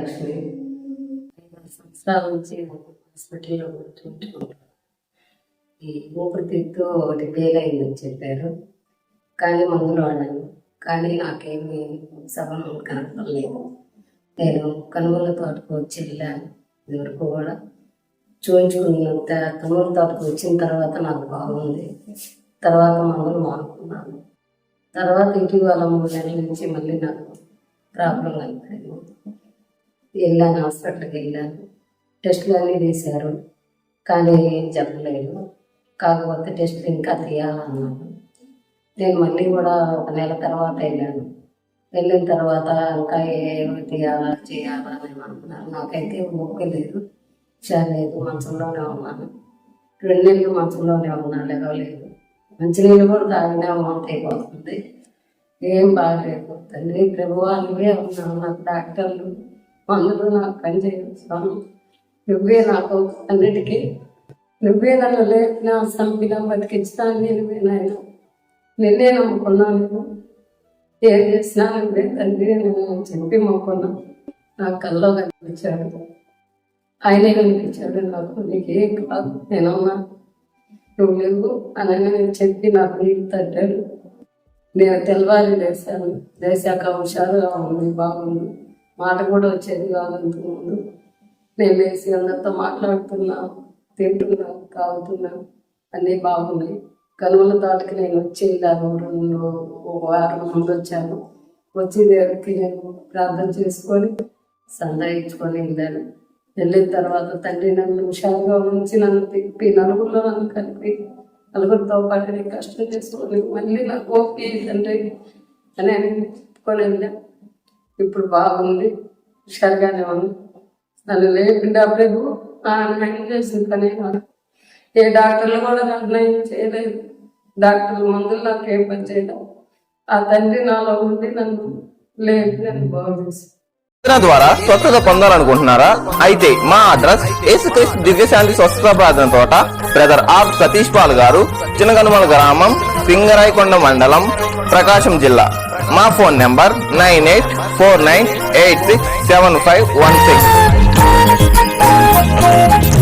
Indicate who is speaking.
Speaker 1: లక్ష్మి. 5 సంవత్సరాల నుంచి హాస్పిటల్లో కూర్చుంటున్నాను. ఈ ఊపిరితిత్తు ఒకటి ఫెయిల్ అయిందని చెప్పారు, కానీ మందులు వాడాను, కానీ నాకేమీ సగం కనపడలేదు. నేను కనుమల తోటకు వచ్చి వెళ్ళాను. ఇదివరకు కూడా చూపించుకున్నంత కనుమల తోటకు వచ్చిన తర్వాత నాకు బాగుంది. తర్వాత మందులు మానుకున్నాను. తర్వాత ఇటీవల 3 నెలల నుంచి మళ్ళీ నాకు ప్రాబ్లం అయిపోయింది. వెళ్ళాను, హాస్పిటల్కి వెళ్ళాను, టెస్టులు అన్నీ తీశారు, కానీ ఏం చెప్పలేదు. కాకపోతే టెస్టులు ఇంకా తీయాలన్నాను. నేను మళ్ళీ కూడా 1 నెల తర్వాత వెళ్ళిన తర్వాత ఇంకా ఏమి తీయాలా చేయాలా అని అనుకున్నాను. నాకైతే ఓపిక లేదు, లేదు, మంచంలోనే ఉన్నాను. 2 నెలలు మంచంలోనే ఉన్నాను, లేవలేదు. మంచినీళ్ళు కూడా తాగినా వాంతి అయిపోతుంది, ఏం బాగలేకపోతుంది. ప్రభువా నువ్వే ఉన్నావు, నాకు డాక్టర్లు మందులు నాకు పని చేస్తాను, నువ్వే నాకు అన్నిటికీ, నువ్వే నన్ను లేపినా చంపినా బతికించినా నువ్వేనాయన, నిన్నే నమ్ముకున్నాను, ఏం చేసినా నువ్వే తండ్రి నేను చెప్పి మొక్కున్నాను. నాకు కల్లో కనిపించాడు, ఆయనే కనిపించాడు నాకు. నీకేం కాదు, నేనన్నా నువ్వు లేవు అని నేను చెప్పి నాకు నీళ్ళు తట్టాడు. నేను తెల్లవారి లేసాక హుషారుగా ఉంది, బాగుంది, మాట కూడా వచ్చేది కాదంత ముందు. నేను లేచి అందరితో మాట్లాడుతున్నా, తింటున్నా, తాగుతున్నా, అన్నీ బాగున్నాయి. కనుమల తోటకి నేను వచ్చి వెళ్ళాను, 1 వారం ముందు వచ్చాను. వచ్చి దేవుడికి నేను ప్రార్థన చేసుకొని సందాయించుకొని వెళ్ళాను. వెళ్ళిన తర్వాత తండ్రి నన్ను హుషారుగా ఉంచి నన్ను తిప్పి నలుగురిలో నన్ను కలిపి నలుగురితో పాటు నేను కష్టం చేసుకొని మళ్ళీ నాకు ఓకే తండ్రి అని చెప్పుకొని వెళ్ళాను. ఇప్పుడు బాగుంది, హుషారుగానే ఉంది. నన్ను లేకుండా ప్రభు నయం చేసిన పని. ఏ డాక్టర్లు కూడా నాకు నయం చేయలేదు, డాక్టర్ల మందులు నాకు ఏం పని చేయలేదు. ఆ తండ్రి నాలో ఉండి నన్ను లేపి నన్ను బాగు చేసి
Speaker 2: ద్వారా స్వచ్ఛత పొందాలనుకుంటున్నారా? అయితే మా అడ్రస్ యేసుక్రీస్తు దివ్యశాంతి స్వచ్ఛత ప్రార్థన తోట, బ్రదర్ ఆర్ సతీష్ పాల్ గారు, చిన్నగనుమల గ్రామం, సింగరాయకొండ మండలం, ప్రకాశం జిల్లా. మా ఫోన్ నెంబర్ 9849867516.